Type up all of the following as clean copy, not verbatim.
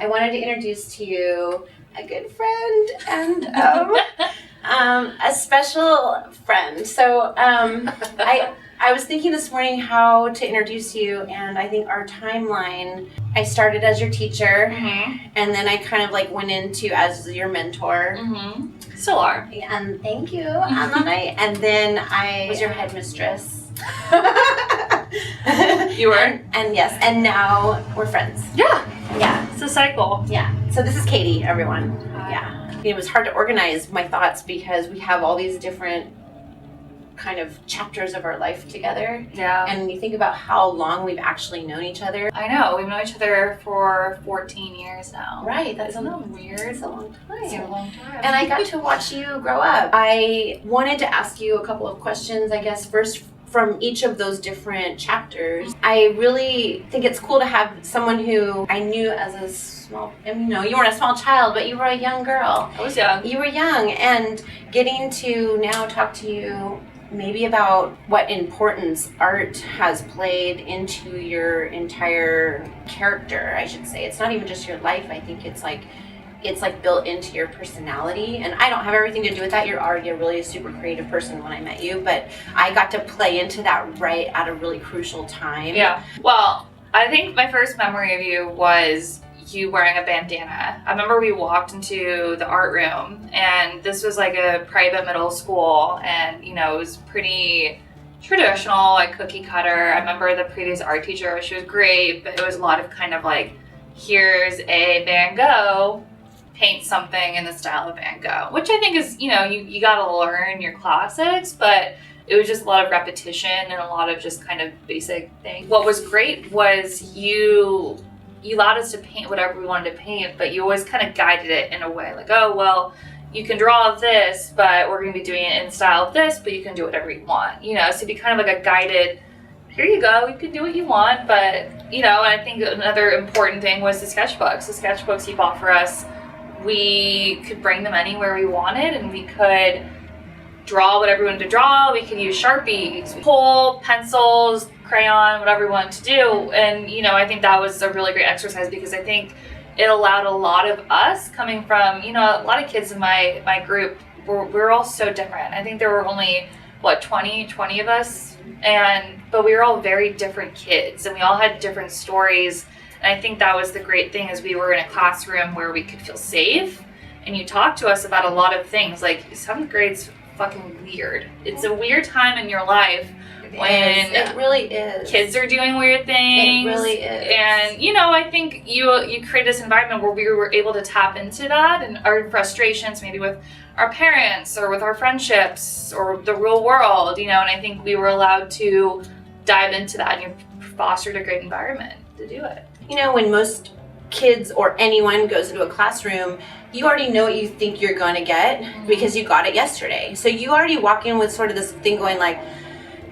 wanted to introduce to you a good friend and a special friend. So I was thinking this morning how to introduce you, and I think our timeline, I started as your teacher, and then I kind of like went into as your mentor. Still are. And thank you, and then I was your headmistress. You were? And yes, and now we're friends. Yeah. Yeah. It's a cycle. Yeah. So this is Katy, everyone. Yeah. It was hard to organize my thoughts because we have all these different kind of chapters of our life together. Yeah. And when you think about how long we've actually known each other. I know. We've known each other for 14 years now. Right. Isn't that weird? It's a long time. It's a long time. And I got to watch you grow up. I wanted to ask you a couple of questions, I guess, first from each of those different chapters. I really think it's cool to have someone who I knew as a small, you weren't a small child, but you were a young girl. I was young. You were young, and getting to now talk to you maybe about what importance art has played into your entire character, I should say. It's not even just your life. I think it's like built into your personality, and I don't have everything to do with that. You're already a really super creative person when I met you, but I got to play into that right at a really crucial time. Yeah. Well, I think my first memory of you was you wearing a bandana. I remember we walked into the art room, and this was like a private middle school, and it was pretty traditional, like cookie cutter. I remember the previous art teacher, she was great, but it was a lot of kind of like, here's a Van Gogh, paint something in the style of Van Gogh, which I think is, you gotta learn your classics, but it was just a lot of repetition and a lot of just kind of basic things. What was great was you allowed us to paint whatever we wanted to paint, but you always kind of guided it in a way like, oh, well, you can draw this, but we're gonna be doing it in the style of this, but you can do whatever you want, so be kind of like a guided, here you go, you can do what you want, but, and I think another important thing was the sketchbooks. The sketchbooks you bought for us, we could bring them anywhere we wanted, and we could draw whatever we wanted to draw. We could use Sharpies, pull, pencils, crayon, whatever we wanted to do. And, I think that was a really great exercise because I think it allowed a lot of us coming from, a lot of kids in my group, we're all so different. I think there were only, 20 of us, but we were all very different kids, and we all had different stories. And I think that was the great thing, is we were in a classroom where we could feel safe, and you talked to us about a lot of things. Like, 7th grade's fucking weird. It's a weird time in your life when it really is. Kids are doing weird things. It really is. And I think you created this environment where we were able to tap into that and our frustrations, maybe with our parents or with our friendships or the real world, and I think we were allowed to dive into that, and you fostered a great environment to do it. When most kids or anyone goes into a classroom, you already know what you think you're going to get because you got it yesterday. So you already walk in with sort of this thing going like,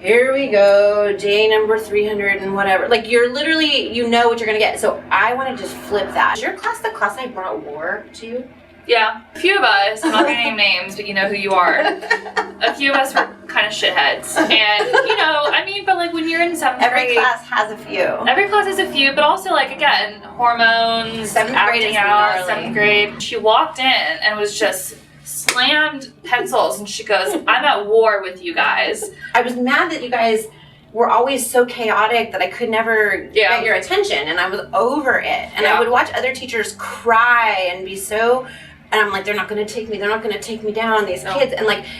here we go, day number 300 and whatever. Like, you're literally, what you're going to get. So I want to just flip that. Is your class the class I brought war to? Yeah, a few of us, I'm not going to name names, but you know who you are. A few of us were kind of shitheads. And, but like when you're in 7th grade. Every class has a few. Every class has a few, but also like, again, hormones, 7th grade acting out, gnarly. 7th grade. She walked in and was just slammed pencils, and she goes, I'm at war with you guys. I was mad that you guys were always so chaotic that I could never get your attention, and I was over it. And I would watch other teachers cry and be so... And I'm like, they're not going to take me down, these kids.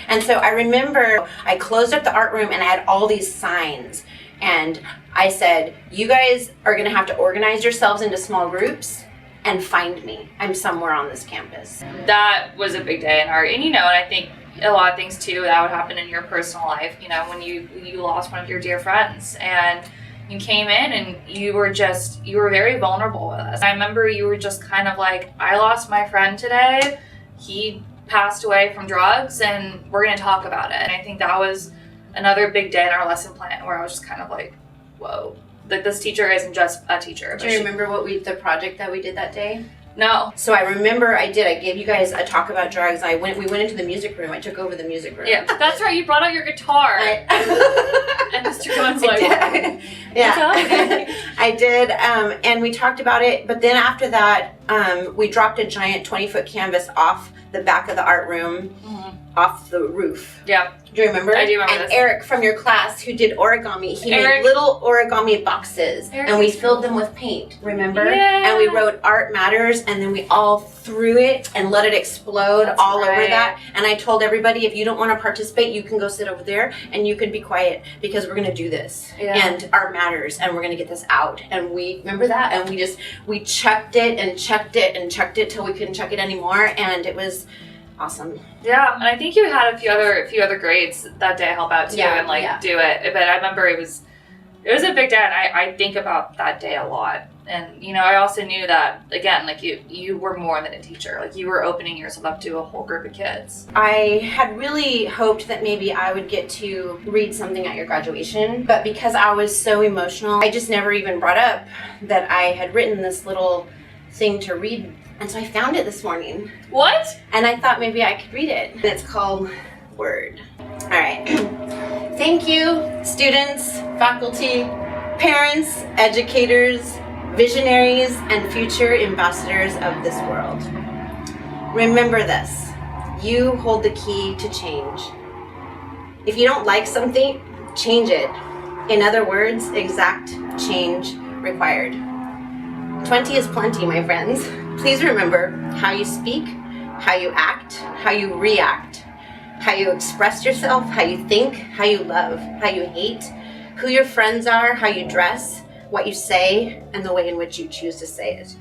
And so I remember I closed up the art room, and I had all these signs. And I said, you guys are going to have to organize yourselves into small groups and find me. I'm somewhere on this campus. That was a big day in art. And, and I think a lot of things, too, that would happen in your personal life, when you lost one of your dear friends. And you came in and you were very vulnerable with us. I remember you were just kind of like, I lost my friend today. He passed away from drugs, and we're going to talk about it. And I think that was another big day in our lesson plan where I was just kind of like, whoa, like this teacher isn't just a teacher. Do you remember the project that we did that day? No. So I remember I gave you guys a talk about drugs. We went into the music room. I took over the music room. Yeah, that's right. You brought out your guitar. And Mr. Cohen's like, yeah. I I did, and we talked about it, but then after that, we dropped a giant 20-foot canvas off the back of the art room, off the roof. Yeah. Do you remember? I do remember and this. Eric from your class who did origami, he made little origami boxes, and we filled them with paint, remember? Yeah. And we wrote Art Matters, and then we all threw it and let it explode all over that. And I told everybody, if you don't want to participate, you can go sit over there and you can be quiet because we're going to do this. And Art Matters, and we're going to get this out. And we, remember that? And we chucked it and chucked it and chucked it till we couldn't chuck it anymore, and it was awesome. Yeah, and I think you had a few other grades that day help out too, do it. But I remember it was a big day, and I think about that day a lot. And I also knew that, again, like you were more than a teacher. Like, you were opening yourself up to a whole group of kids. I had really hoped that maybe I would get to read something at your graduation, but because I was so emotional, I just never even brought up that I had written this little thing to read. And so I found it this morning. What? And I thought maybe I could read it. And it's called Word. All right. Thank you, students, faculty, parents, educators, visionaries, and future ambassadors of this world. Remember this. You hold the key to change. If you don't like something, change it. In other words, exact change required. 20 is plenty, my friends. Please remember how you speak, how you act, how you react, how you express yourself, how you think, how you love, how you hate, who your friends are, how you dress, what you say, and the way in which you choose to say it.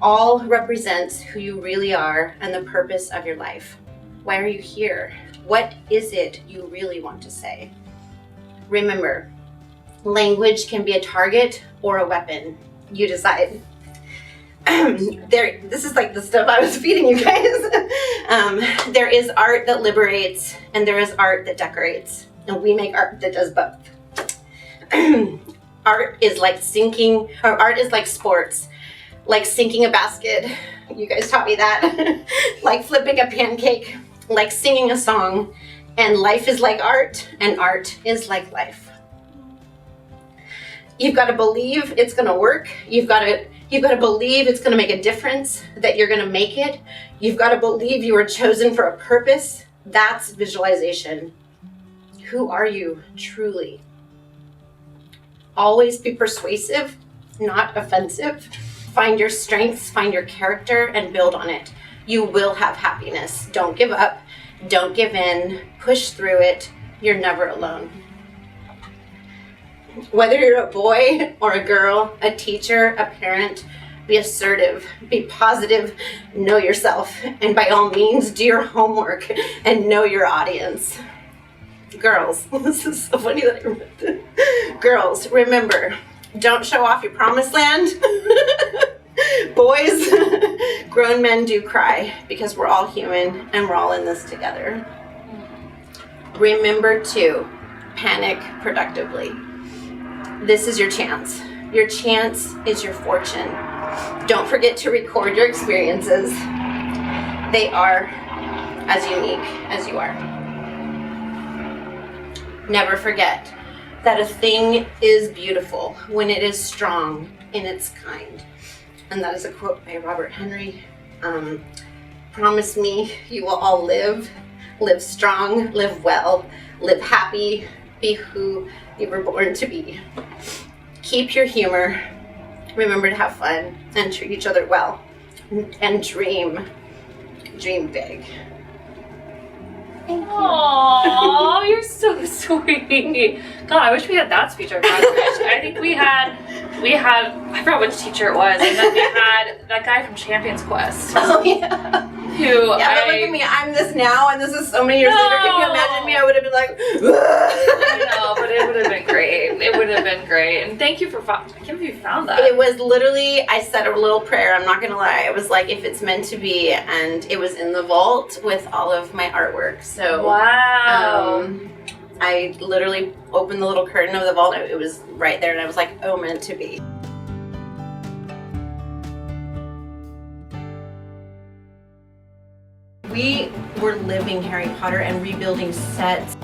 All represents who you really are and the purpose of your life. Why are you here? What is it you really want to say? Remember, language can be a target or a weapon. You decide. This is like the stuff I was feeding you guys. There is art that liberates, and there is art that decorates, and we make art that does both. Art is like sports, like sinking a basket. You guys taught me that. Like flipping a pancake, like singing a song, and life is like art, and art is like life. You've got to believe it's going to work. You've got to believe it's going to make a difference, that you're going to make it. You've got to believe you were chosen for a purpose. That's visualization. Who are you truly? Always be persuasive, not offensive. Find your strengths, find your character, and build on it. You will have happiness. Don't give up. Don't give in. Push through it. You're never alone. Whether you're a boy or a girl, a teacher, a parent, be assertive, be positive, know yourself, and by all means, do your homework and know your audience. Girls, this is so funny that I read this. Girls, remember, don't show off your promised land. Boys, grown men do cry because we're all human and we're all in this together. Remember to panic productively. This is your chance. Your chance is your fortune. Don't forget to record your experiences. They are as unique as you are. Never forget that a thing is beautiful when it is strong in its kind. And that is a quote by Robert Henry. Promise me you will all live strong, live well, live happy, be who you were born to be. Keep your humor, remember to have fun, and treat each other well. And dream big. Aww, you're so sweet. God, I wish we had that speech at graduation. I think we had, I forgot which teacher it was, and then we had that guy from Champions Quest. Oh, yeah. But look at me, I'm this now, and this is so many years later. Can you imagine me? I would have been like, I know, but it would have been great. It would have been great. And thank you for, I can't believe you found that. It was literally, I said a little prayer, I'm not going to lie. It was like, if it's meant to be, and it was in the vault with all of my artwork. So, wow. I literally opened the little curtain of the vault, and it was right there, and I was like, oh, meant to be. We were living Harry Potter and rebuilding sets.